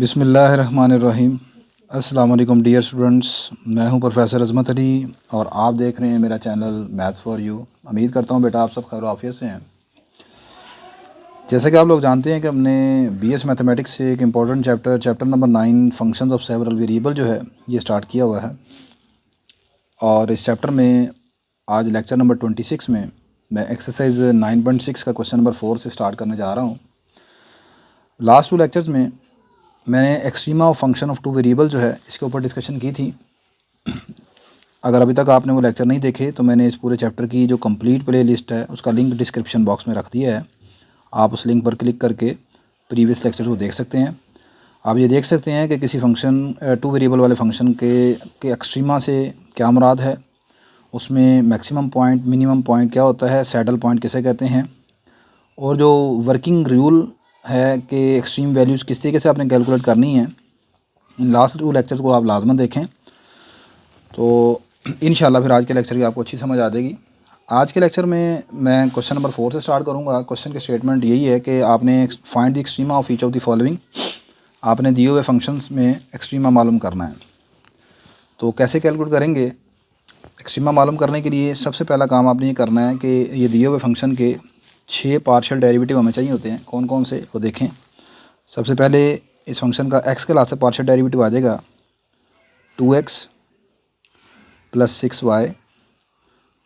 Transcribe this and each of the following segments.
बिस्मिल्लाहिर्रहमानिर्रहीम। अस्सलाम वालेकुम डियर स्टूडेंट्स, मैं हूं प्रोफेसर अज़मत अली और आप देख रहे हैं मेरा चैनल मैथ्स फॉर यू। उम्मीद करता हूं बेटा आप सब खैर आफियत से हैं। जैसे कि आप लोग जानते हैं कि हमने बीएस मैथमेटिक्स से एक important chapter number 9 functions of several variable जो है ये स्टार्ट किया हुआ है। और इस चैप्टर में आज लेक्चर नंबर 26 में मैं एक्सरसाइज 9.6 का क्वेश्चन नंबर 4 से स्टार्ट करने जा रहा हूँ। लास्ट 2 लेक्चर्स में मैंने extrema of function of 2 variable जो है इसके ऊपर डिस्कशन की थी। अगर अभी तक आपने वो लेक्चर नहीं देखे तो मैंने इस पूरे चैप्टर की जो कंप्लीट प्ले लिस्ट है उसका लिंक डिस्क्रिप्शन बॉक्स में रख दिया है। आप उस लिंक पर क्लिक करके प्रीवियस लेक्चर को देख सकते हैं। आप ये देख सकते हैं कि किसी फंक्शन 2 वेरिएबल वाले फंक्शन के एक्सट्रीमा से क्या मुराद है, उसमें मैक्सिमम पॉइंट मिनिमम पॉइंट क्या होता है, सैडल पॉइंट किसे कहते हैं, और जो वर्किंग रूल है कि एक्सट्रीम वैल्यूज़ किस तरीके से आपने कैलकुलेट करनी है। इन लास्ट 2 लेक्चर्स को आप लाजमन देखें तो इंशाल्लाह फिर आज के लेक्चर की आपको अच्छी समझ आ जाएगी। आज के लेक्चर में मैं क्वेश्चन नंबर 4 से स्टार्ट करूंगा। क्वेश्चन की स्टेटमेंट यही है कि आपने find the extrema of each of the following, आपने दिए हुए फंक्शंस में एक्सट्रीमा मालूम करना है। तो कैसे कैलकुलेट करेंगे एक्सट्रीमा मालूम करने के लिए? सबसे पहला काम आपने ये करना है कि ये दिए हुए फंक्शन के 6 पार्शियल डेरिवेटिव हमें चाहिए होते हैं। कौन कौन से वो देखें। सबसे पहले इस फंक्शन का x के लास्ट से पार्शियल डेरिवेटिव आ जाएगा 2x प्लस 6y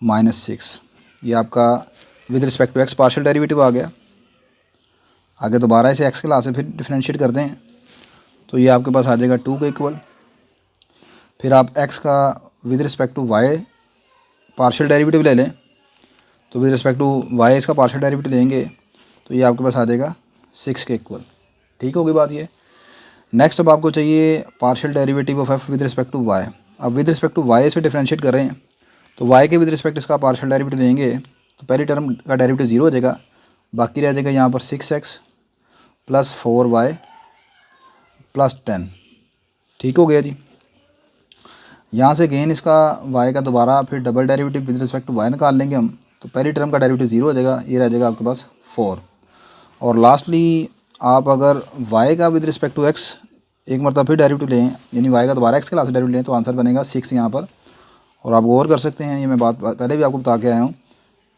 माइनस 6। ये आपका with respect to x partial derivative आ गया। आगे दोबारा इसे x के लास्ट से फिर डिफरेंशिएट कर दें तो ये आपके पास आ जाएगा 2 के इक्वल। फिर आप x का with respect to y partial derivative ले लें तो विद रिस्पेक्ट टू y इसका पार्शियल डेरिवेटिव लेंगे तो ये आपके पास आ जाएगा 6 के इक्वल। ठीक होगी बात ये। नेक्स्ट अब आपको चाहिए partial derivative of f with respect to y। अब विद रिस्पेक्ट टू y से डिफरेंशिएट कर रहे हैं तो y के विद रिस्पेक्ट इसका पार्शियल डेरिवेटिव लेंगे तो पहली टर्म का डेरिवेटिव 0 हो जाएगा, बाकी रह जाएगा यहाँ पर 6x प्लस 4y प्लस 10। ठीक हो गया जी। यहाँ से गेन इसका y का दोबारा फिर double derivative with respect to y निकाल लेंगे हम तो पहली टर्म का डेरिवेटिव 0 हो जाएगा, ये रह जाएगा आपके पास 4। और लास्टली आप अगर y का विद रिस्पेक्ट टू x एक मरतबा फिर डेरिवेटिव लें, यानी y का दोबारा x के लास्ट डेरिवेटिव लें तो आंसर बनेगा 6 यहाँ पर। और आप गौर कर सकते हैं, ये मैं बात पहले भी आपको बता के आया हूँ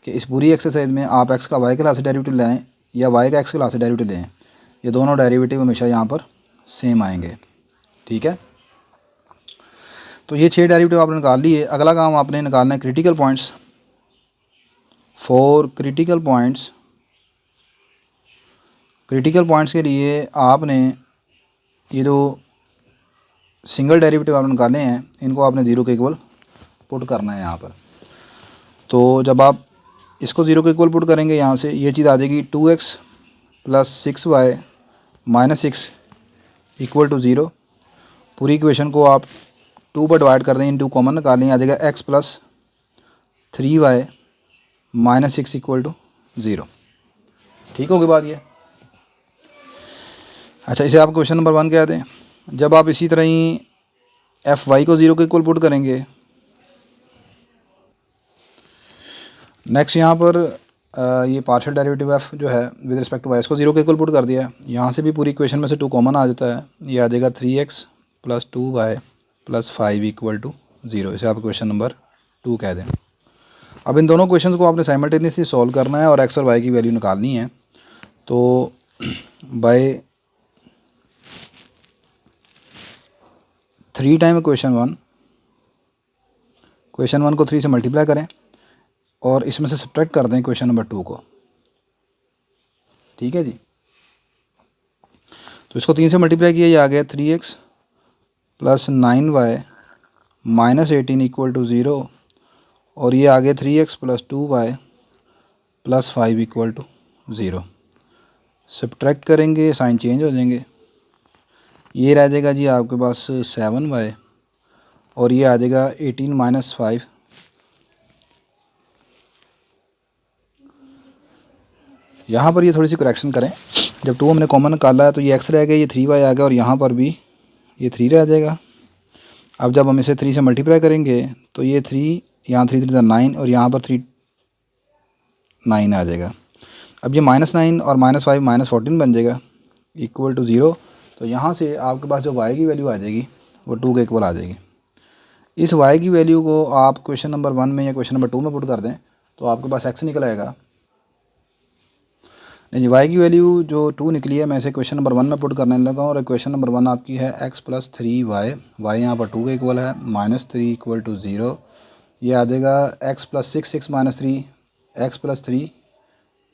कि इस पूरी एक्सरसाइज में आप x का y के लास्ट डेरिवेटिव लें या y का x के लास्ट डेरिवेटिव लें, ये दोनों डेरिवेटिव हमेशा यहाँ पर सेम आएंगे। ठीक है, तो ये 6 डेरिवेटिव आपने निकाल लिए। अगला काम आपने निकालना है critical points. For critical points के लिए आपने ये जो सिंगल डेरिवेटिव आपने निकाले हैं इनको आपने 0 के इक्वल पुट करना है यहाँ पर। तो जब आप इसको 0 के इक्वल पुट करेंगे यहाँ से ये चीज़ आ जाएगी 2x plus 6y minus 6 equal to 0। पूरी इक्वेशन को आप 2 पर डिवाइड कर दें, इन 2 कॉमन निकालें, आ जाएगा x plus 3y minus 6 equal to 0। ठीक होगी बात ये। अच्छा, इसे आप क्वेश्चन नंबर 1 कह दें। जब आप इसी तरह ही fy को 0 के इक्वल पुट करेंगे, नेक्स्ट यहाँ पर ये पार्शियल डेरिवेटिव f जो है विद रिस्पेक्ट टू y इसको 0 के इक्वल पुट कर दिया है। यहाँ से भी पूरी इक्वेशन में से 2 कॉमन आ जाता है, ये आ जाएगा 3x plus 2y plus 5 equal to 0। इसे आप क्वेश्चन नंबर 2 कह दें। अब इन दोनों क्वेश्चन को आपने साइमल्टेनियसली सॉल्व करना है और x और y की वैल्यू निकालनी है। तो बाय 3 टाइम क्वेश्चन 1 को 3 से मल्टीप्लाई करें और इसमें से सब्ट्रैक्ट कर दें क्वेश्चन नंबर 2 को। ठीक है जी। तो इसको 3 से मल्टीप्लाई किया, ये आ गया 3x plus 9y minus 18 equal to 0। और ये आ गया 3x plus 2y plus 5 equal to 0। Subtract करेंगे, साइन चेंज हो जाएंगे, ये रह जाएगा जी आपके पास 7y और ये आ जाएगा 18 माइनस 5। यहाँ पर ये थोड़ी सी करेक्शन करें, जब 2 हमने कॉमन निकाला है तो ये x रह गया, ये 3y आ गया और यहाँ पर भी ये 3 रह जाएगा। अब जब हम इसे 3 से मल्टीप्लाई करेंगे तो ये 3 यहाँ 3 3 9 और यहाँ पर 3 9 आ जाएगा। अब ये -9 और -5 -14 बन जाएगा इक्वल टू 0। तो यहाँ से आपके पास जो y की वैल्यू आ जाएगी वो 2 के इक्वल आ जाएगी। इस y की वैल्यू को आप क्वेश्चन नंबर 1 में या क्वेश्चन नंबर 2 में पुट कर दें तो आपके पास x निकल आएगा। नहीं जी, y की वैल्यू जो 2 निकली है मैं इसे क्वेश्चन नंबर 1 में पुट करने लगा हूँ और क्वेश्चन नंबर 1 आपकी है x + 3y, y यहाँ पर 2 के इक्वल है, -3 = 0। ये आ जाएगा x + 6, 6 - 3, x + 3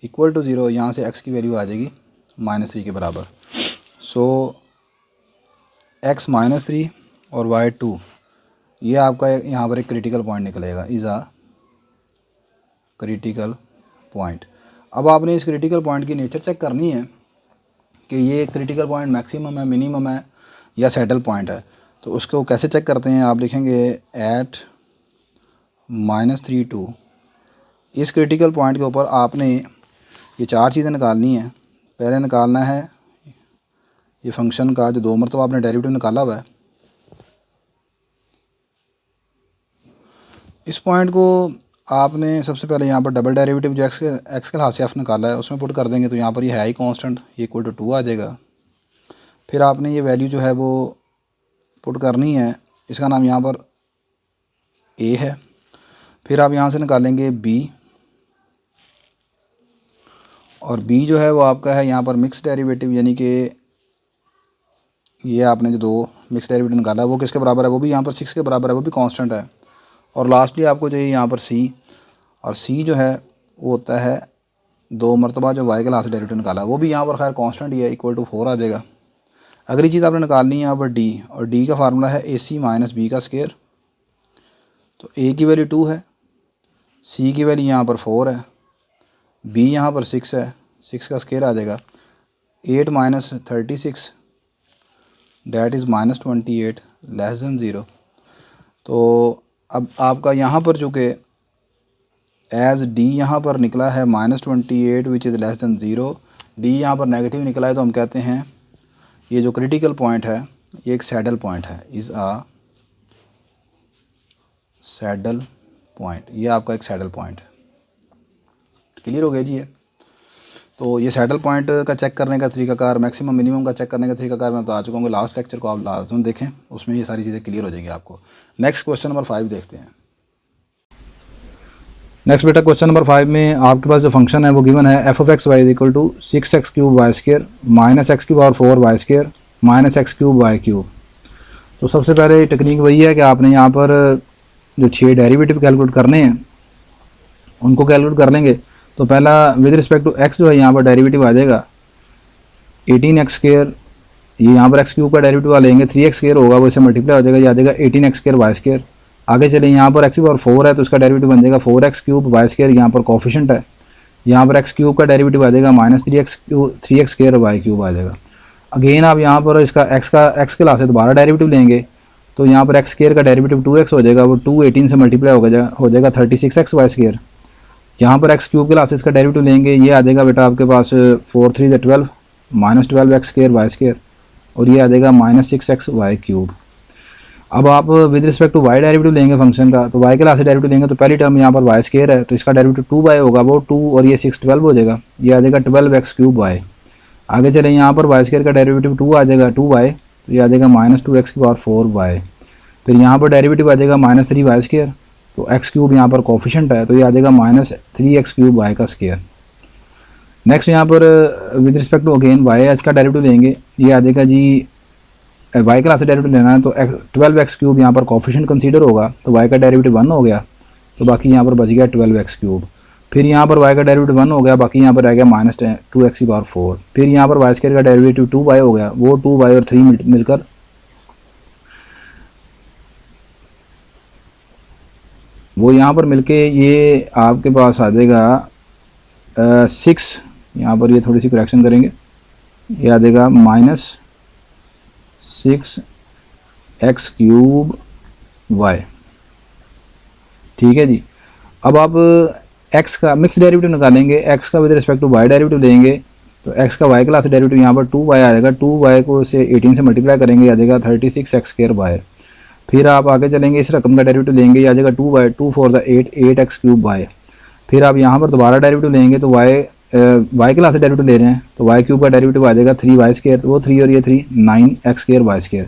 = 0। यहाँ से x की वैल्यू आ जाएगी -3 के बराबर। सो x -3 और y 2, ये आपका यहाँ पर एक क्रिटिकल पॉइंट निकलेगा, इज़ आ क्रिटिकल पॉइंट। अब आपने इस क्रिटिकल पॉइंट की नेचर चेक करनी है कि ये क्रिटिकल पॉइंट मैक्सिमम है, मिनिमम है या सैडल पॉइंट है। तो उसको कैसे चेक करते हैं, आप लिखेंगे एट -3 2। इस क्रिटिकल पॉइंट के ऊपर आपने ये 4 चीज़ें निकालनी है। पहले निकालना है ये फंक्शन का जो 2 मरतबा आपने डेरिवेटिव निकाला हुआ है, इस पॉइंट को आपने सबसे पहले यहाँ पर डबल डेरिवेटिव जो एक्स के लिहाज से निकाला है उसमें पुट कर देंगे। तो यहाँ पर ये है ही कांस्टेंट, ये इक्वल टू 2 आ जाएगा। फिर आपने ये वैल्यू जो है वो पुट करनी है, इसका नाम यहाँ पर a है। फिर आप यहाँ से निकालेंगे b, और b जो है वो आपका है यहाँ पर मिक्स डेरिवेटिव, यानी कि ये आपने जो 2 मिक्स डेरिवेटिव निकाला है वो किसके बराबर है, वो भी यहाँ पर 6 के बराबर है, वो भी कांस्टेंट है। और लास्टली आपको जो यहाँ पर c, और c जो है वो होता है 2 मरतबा जो y के लास्ट डेरिवेटिव निकाला है, वो भी यहाँ पर खैर कांस्टेंट ही है, इक्वल टू 4 आ जाएगा। अगली चीज़ आपने निकालनी है यहाँ पर d, और d का फार्मूला है ac - b का स्क्वायर। तो a की वैल्यू 2 है, c की वैल्यू यहाँ पर 4 है, b यहाँ पर 6 है, 6 का स्क्वायर आ जाएगा। 8 - 36 डैट इज़ -28 <0। तो अब आपका यहाँ पर जो कि एज d यहाँ पर निकला है -28 विच इज़ <0, d यहाँ पर नेगेटिव निकला है, तो हम कहते हैं ये जो क्रिटिकल पॉइंट है ये एक सैडल पॉइंट है, इज़ आ सैडल पॉइंट। ये आपका एक सैडल पॉइंट है। क्लियर हो गया जी ये। तो ये सैडल पॉइंट का चेक करने का तरीकाकार, मैक्सिमम मिनिमम का चेक करने का तरीकाकार मैं बता चुका हूँ। लास्ट लेक्चर को आप लाजम देखें, उसमें ये सारी चीज़ें क्लियर हो जाएंगी आपको। नेक्स्ट क्वेश्चन नंबर 5 देखते हैं। नेक्स्ट बेटा क्वेश्चन नंबर 5 में आपके पास जो फंक्शन है वो गिवन है f(x(y) = 6x³ y² -x³ -x³ y³। तो सबसे पहले टेक्निक वही है कि आपने यहाँ पर जो 6 डेरिवेटिव कैलकुलेट करने हैं उनको कैलकुलेट कर लेंगे। तो पहला विद रिस्पेक्ट टू x जो है यहाँ पर डेरिवेटिव आ जाएगा 18x², ये यहाँ पर x³ का डेरिवेटिव आ लेंगे, 3x² होगा वो इससे मल्टीप्लाई हो जाएगा, ये आ जाएगा 18x² y²। आगे चले, यहाँ पर x⁴ है तो इसका डेरिवेटिव बन जाएगा 4x³ y², यहाँ पर कोफिशिएंट है। यहाँ पर x³ का डेरिवेटिव आ जाएगा -3x² y³ आ जाएगा। अगेन आप यहाँ पर इसका x के लास्ट से दोबारा डेरिवेटिव लेंगे तो यहाँ पर x² का डेरिवेटिव 2x हो जाएगा, वो 2 18 से मल्टीप्लाई हो जाएगा 36x y²। यहाँ पर x³ के लास्ट से इसका डेरिवेटिव लेंगे, ये आ जाएगा बेटा आपके पास 4 3 = 12 -12x² y², और ये आ जाएगा -6x y³। अब आप with respect to y derivative लेंगे फंक्शन का, तो y के लास्ट से डेरिवेटिव लेंगे तो पहली टर्म यहाँ पर y² है तो इसका डेरिवेटिव 2y होगा, वो 2 और ये 6 12 हो जाएगा, ये आ जाएगा 12x³ y। आगे चले, यहाँ पर y² का डेरिवेटिव 2 आ जाएगा 2y, तो ये आ जाएगा -2x⁴ y। फिर यहाँ पर डेरिवेटिव आ जाएगा -3y², तो x³ यहाँ पर कोफिशिएंट है तो ये आ जाएगा -3x³ y का स्क्वायर। नेक्स्ट यहाँ पर with respect to again y का डेरिवेटिव लेंगे, ये आ जाएगा जी y के लास्ट से डेरिवेटिव लेना है तो 12x³ यहाँ पर कोफिशिएंट कंसीडर होगा, तो y का डेरिवेटिव 1 हो गया, तो बाकी यहाँ पर बच गया 12x³। फिर यहाँ पर y का डेरिवेटिव 1 हो गया, बाकी यहाँ पर रह गया -2x⁴। फिर यहाँ पर y² का डेरिवेटिव 2y हो गया, वो 2y और 3 मिलकर वो यहाँ पर मिलके ये आपके पास आ जाएगा 6, यहाँ पर ये थोड़ी सी करेक्शन करेंगे, ये आ जाएगा -6x³ y। ठीक है जी। अब आप x का मिक्स डेरिवेटिव निकालेंगे, x का with respect to y derivative लेंगे तो x का y के लास्ट डेरिवेटिव यहाँ पर 2y आ जाएगा, 2y को से 18 से मल्टीप्लाई करेंगे, आ जाएगा 36x² y। फिर आप आगे चलेंगे, इस रकम का डेरिवेटिव लेंगे, ये आ जाएगा 2y, 2 4 8 8x³ y। फिर आप यहाँ पर दोबारा डेरिवेटिव लेंगे तो y वाई के लास्ट डेरिवेटिव ले रहे हैं तो वाई क्यूब का डेरिवेटिव आ जाएगा 3y², तो वो 3 और ये 3 9x² y²।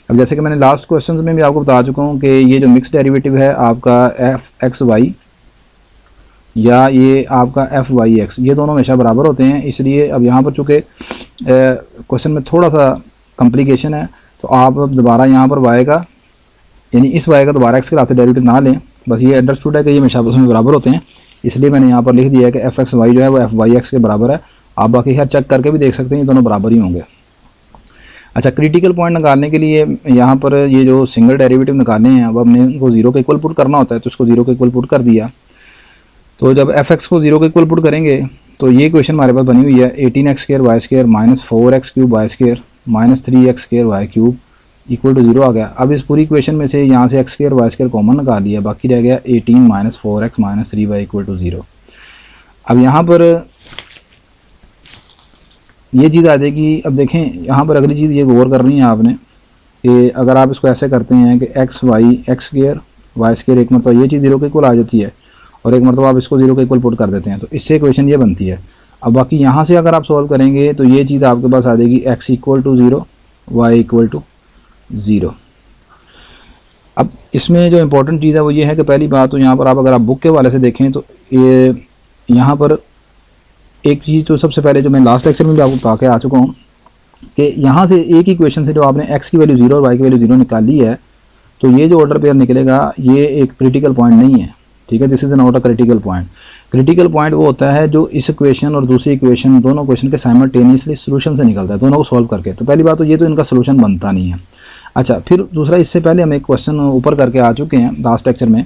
अब जैसे कि मैंने लास्ट क्वेश्चन में भी आपको बता चुका हूँ कि ये जो मिक्स डेरिवेटिव है आपका f(x, y) या ये आपका f(y, x), ये दोनों हमेशा बराबर होते हैं। इसलिए अब यहाँ पर चूँकि क्वेश्चन में थोड़ा सा कॉम्प्लिकेशन है तो आप दोबारा यहाँ पर y का यानी इस y का दोबारा x के लास्ट डेरिवेटिव ना लें, बस ये अंडरस्टूड है कि ये हमेशा आपस में बराबर होते हैं। इसलिए मैंने यहाँ पर लिख दिया है कि f(x, y) जो है वो f(y, x) के बराबर है। आप बाकी खैर चेक करके भी देख सकते हैं, ये दोनों बराबर ही होंगे। अच्छा, क्रिटिकल पॉइंट निकालने के लिए यहाँ पर ये जो सिंगल डेरिवेटिव निकालने हैं अब हमने उनको 0 के इक्वल पुट करना होता है, तो इसको 0 के इक्वल पुट कर दिया। तो जब f(x) को 0 के इक्वल पुट करेंगे तो ये क्वेश्चन हमारे पास बनी हुई है 18x² y² minus 4x³ y² minus 3x² y³ equal to 0 आ गया। अब इस पूरी इक्वेशन में से यहाँ से x² y² कॉमन निकाल लिया, बाकी रह गया 18 minus 4x minus 3y equal to 0। अब यहाँ पर ये चीज़ आ जाएगी। अब देखें यहाँ पर अगली चीज़ ये गौर करनी है आपने कि अगर आप इसको ऐसे करते हैं कि x² y² एक मरतबा ये चीज़ 0 के इक्वल आ जाती है और एक मरतबा आप इसको 0 के इक्वल पुट कर देते हैं, तो इससे इक्वेशन ये बनती है। अब बाकी यहाँ से अगर आप सॉल्व करेंगे तो ये चीज़ आपके पास आ जाएगी x equal to 0 y equal to 0। अब इसमें जो इम्पोर्टेंट चीज़ है वो ये है कि पहली बात तो यहाँ पर आप अगर आप बुक के वाले से देखें तो ये यहाँ पर एक चीज़ तो सबसे पहले जो मैं लास्ट लेक्चर में भी आपको बता के आ चुका हूँ कि यहाँ से एक ही इक्वेशन से जो आपने x की वैल्यू 0 और y की वैल्यू 0 निकाली है तो ये जो ऑर्डर पेयर निकलेगा ये एक क्रिटिकल पॉइंट नहीं है, ठीक है। This is not a critical point. Critical point वो होता है जो इस इक्वेशन और दूसरी इक्वेशन दोनों क्वेश्चन के साइमल्टेनियसली सोल्यूशन से निकलता है, दोनों को सॉल्व करके। तो पहली बात तो ये तो इनका सोल्यूशन बनता नहीं है। अच्छा, फिर दूसरा, इससे पहले हम एक क्वेश्चन ऊपर करके आ चुके हैं लास्ट लेक्चर में,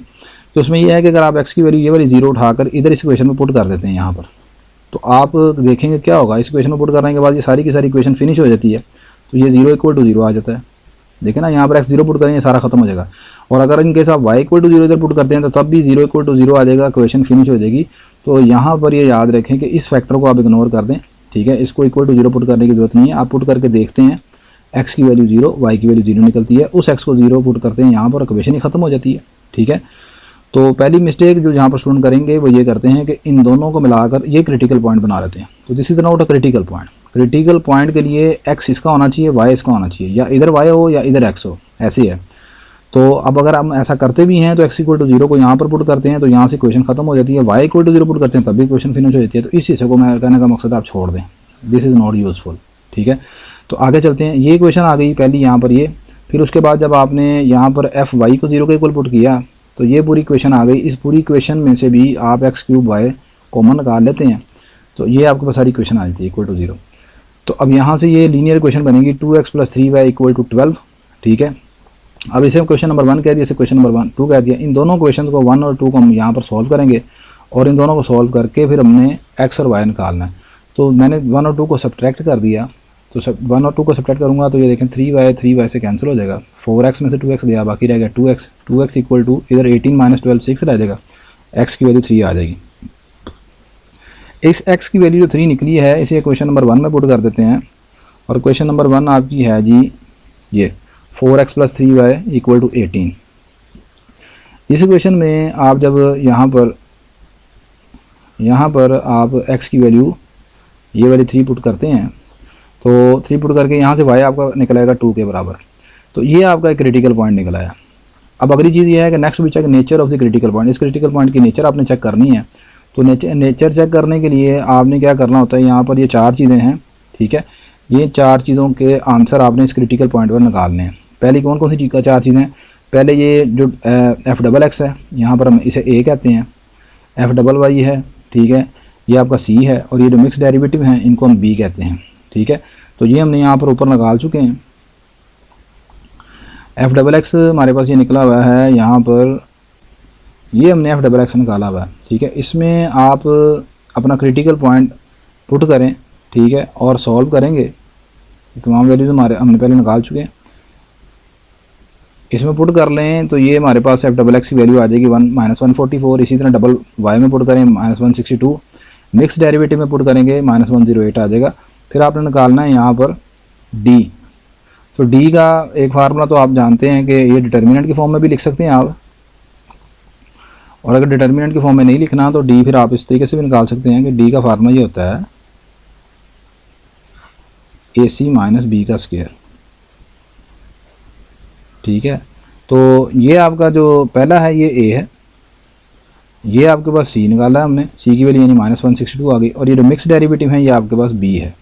तो उसमें यह है कि अगर आप x की वैल्यू ये वाली 0 उठाकर इधर इस इक्वेशन में पुट कर देते हैं यहाँ पर, तो आप देखेंगे क्या होगा। इस इक्वेशन में पुट करने के बाद ये सारी की सारी इक्वेशन फिनिश हो जाती है, तो ये 0 इक्वल टू 0 आ जाता है। देखिए ना, यहाँ पर x 0 पुट करेंगे सारा खत्म हो जाएगा। और अगर इनकेस आप y इक्वल टू 0 इधर पुट करते हैं तो तब भी 0 इक्वल टू 0 आ जाएगा, इक्वेशन फिनिश हो जाएगी। तो यहाँ पर ये याद रखें कि इस फैक्टर को आप इग्नोर कर दें, ठीक है। इसको इक्वल टू 0 पुट करने की जरूरत नहीं है। आप पुट करके देखते हैं x की वैल्यू 0 y की वैल्यू 0 निकलती है, उस x को 0 पुट करते हैं यहाँ पर, इक्वेशन ही खत्म हो जाती है, ठीक है। तो पहली मिस्टेक जो यहाँ पर स्टूडेंट करेंगे वो ये करते हैं कि इन दोनों को मिलाकर ये क्रिटिकल पॉइंट बना लेते हैं। तो this is not a critical point. Critical point के लिए x इसका होना चाहिए, y इसका होना चाहिए, या इधर y हो या इधर x हो, ऐसे है। तो अब अगर हम ऐसा करते भी हैं तो x इक्वल टू 0 को यहाँ पर पुट करते हैं तो यहाँ से क्वेश्चन खत्म हो जाती है, y इक्वल टू 0 पुट करते हैं तब भी क्वेश्चन फिनिश हो जाती है। तो इस हिस्से को मैं कहने का मकसद आप छोड़ दें, दिस इज़ नॉट यूज़फुल, ठीक है। तो आगे चलते हैं। ये क्वेश्चन आ गई पहली यहाँ पर ये, फिर उसके बाद जब आपने यहाँ पर fy को 0 के इक्वल पुट किया तो ये पूरी क्वेश्चन आ गई। इस पूरी क्वेश्चन में से भी आप x³ y कॉमन निकाल लेते हैं तो ये आपके पास सारी क्वेश्चन आ जाती है इक्वल टू 0। तो अब यहाँ से ये लीनियर क्वेश्चन बनेगी 2x + 3y इक्वल टू 12, ठीक है। अब इसे क्वेश्चन नंबर 1 कह दिया, इसे क्वेश्चन नंबर 2 कह दिया। इन दोनों क्वेश्चन को 1 और 2 को हम यहाँ पर सॉल्व करेंगे और इन दोनों को सॉल्व करके फिर हमने x और y निकालना है। तो मैंने 1 और 2 को सब्ट्रैक्ट कर दिया, तो 1 और 2 को सब्ट्रैक्ट करूँगा तो ये देखें 3y से कैंसिल हो जाएगा, 4x में से 2x गया, बाकी रह गया 2x इक्वल टू इधर 18 माइनस 12 6 रह जाएगा, x की वैल्यू 3 आ जाएगी। इस x की वैल्यू जो 3 निकली है इसे क्वेश्चन नंबर 1 में पुट कर देते हैं और क्वेश्चन नंबर 1 आपकी है जी ये 4x + 3y इक्वल टू 18। इस क्वेश्चन में आप जब यहाँ पर आप x की वैल्यू ये वाली 3 पुट करते हैं तो 3 पुट करके यहाँ से y आपका निकलेगा 2 के बराबर। तो ये आपका एक क्रिटिकल पॉइंट निकला है। अब अगली चीज़ ये है कि नेक्स्ट भी check nature of the critical point. इस क्रिटिकल पॉइंट की नेचर आपने चेक करनी है। तो नेचर चेक करने के लिए आपने क्या करना होता है, यहाँ पर ये 4 चीज़ें हैं, ठीक है। ये 4 चीज़ों के आंसर आपने इस क्रिटिकल पॉइंट पर निकालने हैं। पहले कौन कौन सी चीज़ का 4 चीज़ें, पहले ये जो f(x) है यहाँ पर हम इसे a कहते हैं, f(y) है, ठीक है, ये आपका c है, और ये जो मिक्स डेरिवेटिव हैं इनको हम b कहते हैं, ठीक है। तो ये हमने यहाँ पर ऊपर निकाल चुके हैं। f(x) हमारे पास ये निकला हुआ है, यहाँ पर ये हमने f(x) निकाला हुआ है, ठीक है। इसमें आप अपना क्रिटिकल पॉइंट पुट करें, ठीक है, और सॉल्व करेंगे। तमाम वैल्यूज हमारे हमने पहले निकाल चुके हैं, इसमें पुट कर लें तो ये हमारे पास f(x) की वैल्यू आ जाएगी 144। इसी तरह डबल y में पुट करें -162, मिक्स डेरिवेटिव में पुट करेंगे -108 आ जाएगा। फिर आपने निकालना है यहाँ पर d। तो d का एक फार्मूला तो आप जानते हैं कि ये डिटर्मिनेंट की फॉर्म में भी लिख सकते हैं आप, और अगर डिटर्मिनेंट के फॉर्म में नहीं लिखना तो डी फिर आप इस तरीके से भी निकाल सकते हैं कि डी का फार्मूला ये होता है ए सी माइनस बी का स्क्वायर। ठीक है, तो ये आपका जो पहला है ये ए है, ये आपके पास सी निकाला है हमने, सी की वैल्यू यानी -162 आ गई, और ये जो मिक्स डेरिवेटिव है ये आपके पास बी है।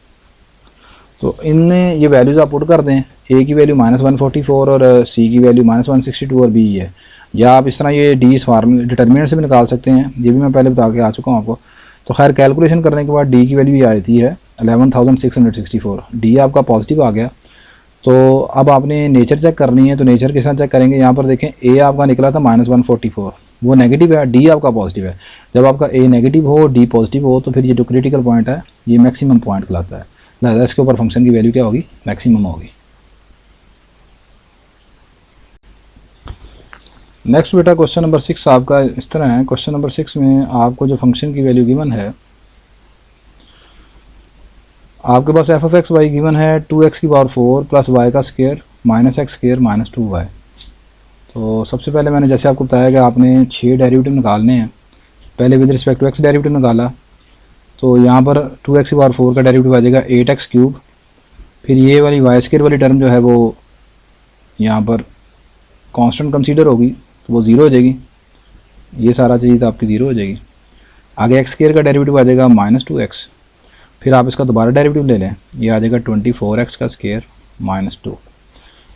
तो इनमें ये वैल्यूज़ आप पुट कर दें, ए की वैल्यू -144 और सी की वैल्यू -162 और बी है, या आप इस तरह ये डी इस फार्मूले डिटर्मिनेंट से भी निकाल सकते हैं, ये भी मैं पहले बता के आ चुका हूँ आपको। तो खैर कैलकुलेशन करने के बाद डी की वैल्यू ये आती है 11,664, डी आपका पॉजिटिव आ गया। तो अब आपने नेचर चेक करनी है, तो नेचर के साथ चेक करेंगे। यहाँ पर देखें ए आपका निकला था -144, वो नेगेटिव है, डी आपका पॉजिटिव है। जब आपका ए नेगेटिव हो डी पॉजिटिव हो तो फिर ये जो क्रिटिकल पॉइंट है ये मैक्सिमम पॉइंट कहलाता है, लिहाजा इसके ऊपर फंक्शन की वैल्यू क्या होगी, मैक्सिमम होगी। नेक्स्ट बेटा क्वेश्चन नंबर 6 आपका इस तरह है। क्वेश्चन नंबर 6 में आपको जो फंक्शन की वैल्यू गिवन है, आपके पास F of X Y given है 2x की पावर 4 प्लस वाई का square minus X square minus 2y। तो सबसे पहले मैंने जैसे आपको बताया कि आपने 6 डेरिवेटिव निकालने हैं। पहले with respect to x derivative निकाला, तो यहाँ पर 2x की पावर 4 का डेरिवेटिव आ जाएगा 8x क्यूब, फिर ये वाली वाई स्क्वायर वाली टर्म जो है वो यहाँ पर कांस्टेंट कंसीडर होगी तो वो 0 हो जाएगी, ये सारा चीज़ आपकी 0 हो जाएगी। आगे एक्स स्क्वायर का डेरिवेटिव आ जाएगा -2x, फिर आप इसका दोबारा डेरिवेटिव ले लें, ये आ जाएगा 24x का स्क्वायर -2।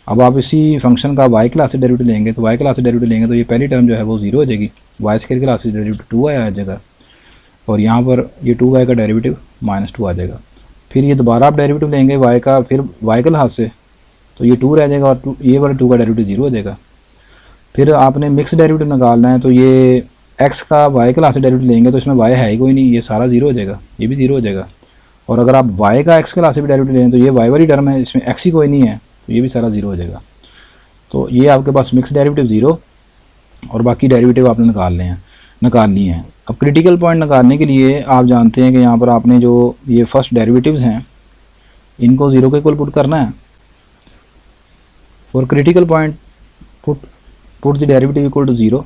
अब आप इसी फंक्शन का y क्लास से डेरिवेटिव लेंगे, तो y क्लास से डेरिवेटिव लेंगे तो ये पहली टर्म जो है वो 0 हो जाएगी, y स्क्वायर क्लास से डेरिवेटिव 2y आ जाएगा, और यहाँ पर ये 2y का डेरिवेटिव -2 आ जाएगा। फिर ये दोबारा आप डेरिवेटिव लेंगे y का, फिर y के लिहाज से तो ये 2 रह जाएगा, और ये वाला 2 का डेरिवेटिव 0 हो जाएगा। फिर आपने मिक्स डेरिवेटिव निकालना है, तो ये x का y क्लास से डेरिवेटिव लेंगे तो इसमें y है ही कोई नहीं, ये सारा 0 हो जाएगा, ये भी 0 हो जाएगा। और अगर आप y का x क्लास से भी डेरिवेटिव लें तो ये y वाली टर्म है, इसमें x ही कोई नहीं है, तो ये भी सारा 0 हो जाएगा। तो ये आपके पास मिक्स डेरिवेटिव 0 और बाकी डेरिवेटिव आपने निकालनी है। अब क्रिटिकल पॉइंट निकालने के लिए आप जानते हैं कि यहाँ पर आपने जो ये फर्स्ट डेरिवेटिव्स हैं इनको 0 के इक्वल पुट करना है। For critical point put the derivative equal to 0।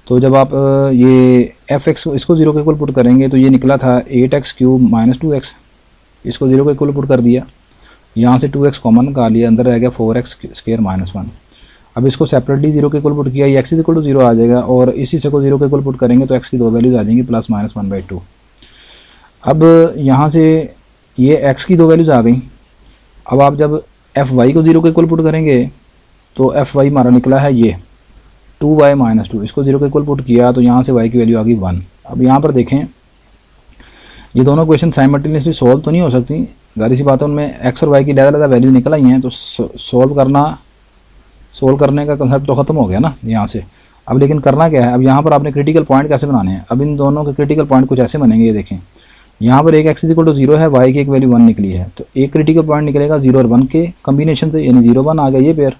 तो जब आप ये एफ एक्स इसको 0 के इक्वल पुट करेंगे तो ये निकला था 8x क्यूब -2x, इसको 0 के इक्वल पुट कर दिया, यहाँ से 2x कॉमन निकाल लिया, अंदर रह गया 4x स्क्वायर -1। अब इसको सेपरेटली 0 के इक्वल पुट किया, ये x इक्वल टू 0 आ जाएगा, और इसी से को 0 के इक्वल पुट करेंगे तो x की दो वैल्यूज आ जाएंगी +-1/2। अब यहाँ से ये x की दो वैल्यूज आ गई। अब आप जब fy को 0 के इक्वल पुट करेंगे तो fy हमारा निकला है ये 2y -2, इसको 0 के इक्वल पुट किया तो यहाँ से y की वैल्यू आ गई 1। अब यहाँ पर देखें ये दोनों क्वेश्चन साइमल्टेनियसली सॉल्व तो नहीं हो सकती, जाहिर सी बात है उनमें x और y की अलग-अलग वैल्यू निकल आई हैं, तो सोल्व करने का कंसेप्ट तो ख़त्म हो गया ना यहाँ से। अब लेकिन करना क्या है, अब यहाँ पर आपने क्रिटिकल पॉइंट कैसे बनाने हैं। अब इन दोनों के क्रिटिकल पॉइंट कुछ ऐसे बनेंगे, ये देखें यहाँ पर एक x इक्वल टू 0 है, y की एक वैल्यू 1 निकली है, तो एक क्रिटिकल पॉइंट निकलेगा 0 और 1 के कम्बिनेशन से, यानी 0 1 आ गया ये पेयर,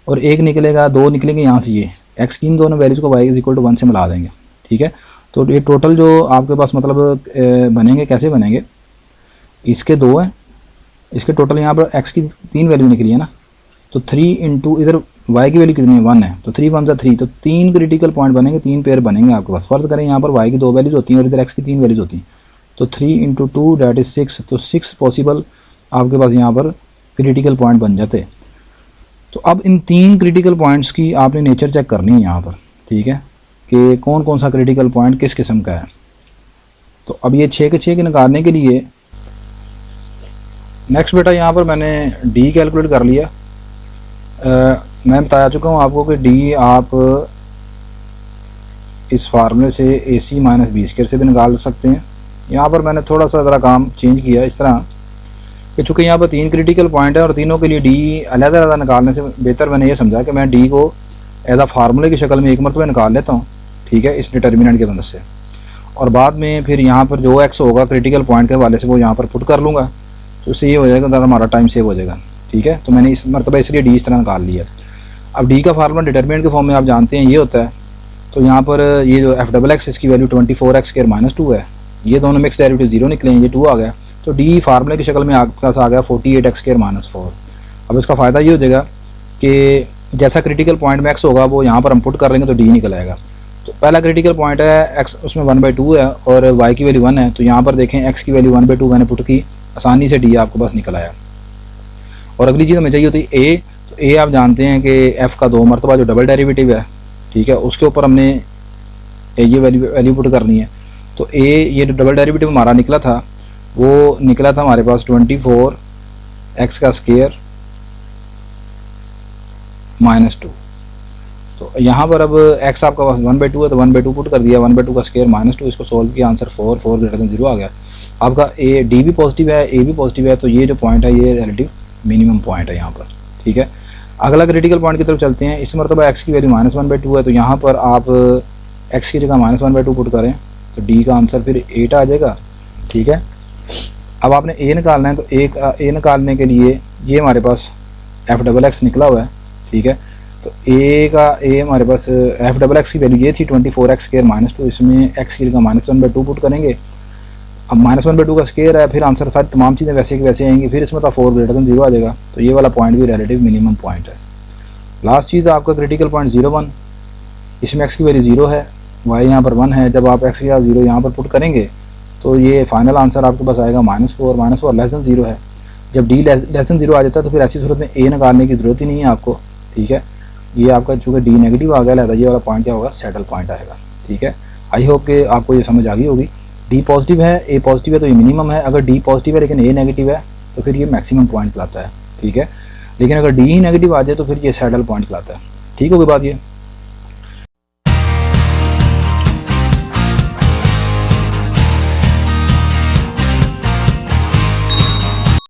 और एक निकलेगा 2 निकलेंगे यहाँ से ये x की इन दोनों वैल्यूज़ को y इक्वल टू 1 से मिला देंगे। ठीक है, तो ये टोटल जो आपके पास मतलब बनेंगे, कैसे बनेंगे, इसके 2 हैं, इसके टोटल यहाँ पर x की 3 वैल्यू निकली है ना, तो 3 इंटू इधर y की वैल्यू कितनी है 1 है, तो 3 1 3, तो 3 क्रिटिकल पॉइंट बनेंगे, 3 पेयर बनेंगे आपके पास। फर्ज करें यहाँ पर y की 2 वैल्यूज़ होती हैं और इधर x की 3 वैल्यूज़ होती हैं, तो 3 इंटू 2 दैट इज़ 6, तो 6 पॉसिबल आपके पास यहाँ पर क्रिटिकल पॉइंट बन जाते। तो अब इन 3 क्रिटिकल पॉइंट्स की आपने नेचर चेक करनी है यहाँ पर, ठीक है, कि कौन कौन सा क्रिटिकल पॉइंट किस किस्म का है। तो अब ये 6 के 6 के निकालने के लिए नेक्स्ट बेटा यहाँ पर मैंने डी कैलकुलेट कर लिया। मैं बता चुका हूँ आपको कि डी आप इस फार्मूले से ए सी माइनस बी स्क्वायर से भी निकाल सकते हैं। यहाँ पर मैंने थोड़ा सा ज़रा काम चेंज किया इस तरह कि चूँकि यहाँ पर 3 क्रिटिकल पॉइंट है और तीनों के लिए डी अलग-अलग निकालने से बेहतर मैंने ये समझा कि मैं डी को एज आ फार्मूले की शक्ल में एक मरतबा निकाल लेता हूँ, ठीक है, इस डिटर्मिनेंट की मदद से, और बाद में फिर यहाँ पर जो एक्स होगा क्रिटिकल पॉइंट के हवाले से वो यहाँ पर पुट कर लूँगा, तो उससे ये हो जाएगा ज़रा हमारा टाइम सेव हो जाएगा। ठीक है, तो मैंने इस मरतबा इसलिए डी इस तरह निकाल लिया। अब डी का फार्मूला डिटर्मिनेंट के फॉर्म में आप जानते हैं ये होता है, तो यहाँ पर ये जो एफ डबल एक्स इसकी वैल्यू 24x स्क्वायर -2 है, ये दोनों मिक्स डेरिवेटिव 0 निकले हैं, ये 2 आ गया, तो डी फार्मूले की शक्ल में आपके पास आ गया 48x स्क्वायर -4। अब इसका फ़ायदा ये हो जाएगा कि जैसा क्रिटिकल पॉइंट में एक्स होगा वो यहाँ पर हम पुट कर लेंगे तो डी निकल आएगा। तो पहला क्रिटिकल पॉइंट है x, उसमें 1/2 है और y की वैल्यू 1 है। तो यहाँ पर देखें x की वैल्यू 1/2 मैंने पुट की, आसानी से d आपको बस निकल आया। और अगली चीज़ हमें चाहिए होती है a। तो a आप जानते हैं कि f का 2 मरतबा जो डबल डेरिवेटिव है, ठीक है, उसके ऊपर हमने ये वैल्यू पुट करनी है। तो a ये डबल डेरिवेटिव हमारा निकला था, वो निकला था हमारे पास 24 x का स्क्वायर -2। तो यहाँ पर अब x आपका पास 1/2 है तो 1/2 पुट कर दिया, 1/2 का स्क्वायर -2, इसको सॉल्व किया, आंसर 4 ग्रेटर देन 0 आ गया। आपका a d भी पॉजिटिव है, a भी पॉजिटिव है, तो ये जो पॉइंट है ये रिलेटिव मिनिमम पॉइंट है यहाँ पर, ठीक है। अगला क्रिटिकल पॉइंट की तरफ चलते हैं। इस मरतबा x की वैल्यू -1/2 है, तो यहाँ पर आप x की जगह -1/2 पुट करें तो d का आंसर फिर 8 आ जाएगा, ठीक है। अब आपने a निकालना है, तो a निकालने के लिए ये हमारे पास f XX निकला हुआ है, ठीक है। तो a हमारे पास f XX की वैल्यू ये थी 24x स्क्वायर -2, इसमें x की जगह -1/2 पुट करेंगे। अब -1/2 का स्क्वायर है, फिर आंसर सारी तमाम चीज़ें वैसे की वैसे आएंगी, फिर इसमें 4 ग्रेटर देन 0 आ जाएगा। तो ये वाला पॉइंट भी रिलेटिव मिनिमम पॉइंट है। लास्ट चीज़ आपका क्रिटिकल पॉइंट 0, 1, इसमें x की वैल्यू 0 है, y यहाँ पर 1 है। जब आप x या 0 यहाँ पर पुट करेंगे तो ये फाइनल आंसर आपके पास आएगा -4 लेस देन 0 है। जब d लेस देन 0 आ जाता है तो फिर ऐसी सूरत में a निकालने की ज़रूरत ही नहीं है आपको, ठीक है। ये आपका चूँकि d नेगेटिव आ गया, लिहाजा ये वाला पॉइंट क्या होगा, सेटल पॉइंट आएगा, ठीक है। आई होप कि आपको ये समझ आ गई होगी। d पॉजिटिव है, a पॉजिटिव है तो ये मिनिमम है। अगर d पॉजिटिव है लेकिन a नेगेटिव है तो फिर ये मैक्सिमम पॉइंट कहलाता है, ठीक है। लेकिन अगर d ही नेगेटिव आ जाए तो फिर ये सैडल पॉइंट कहलाता है। ठीक होगी बात ये।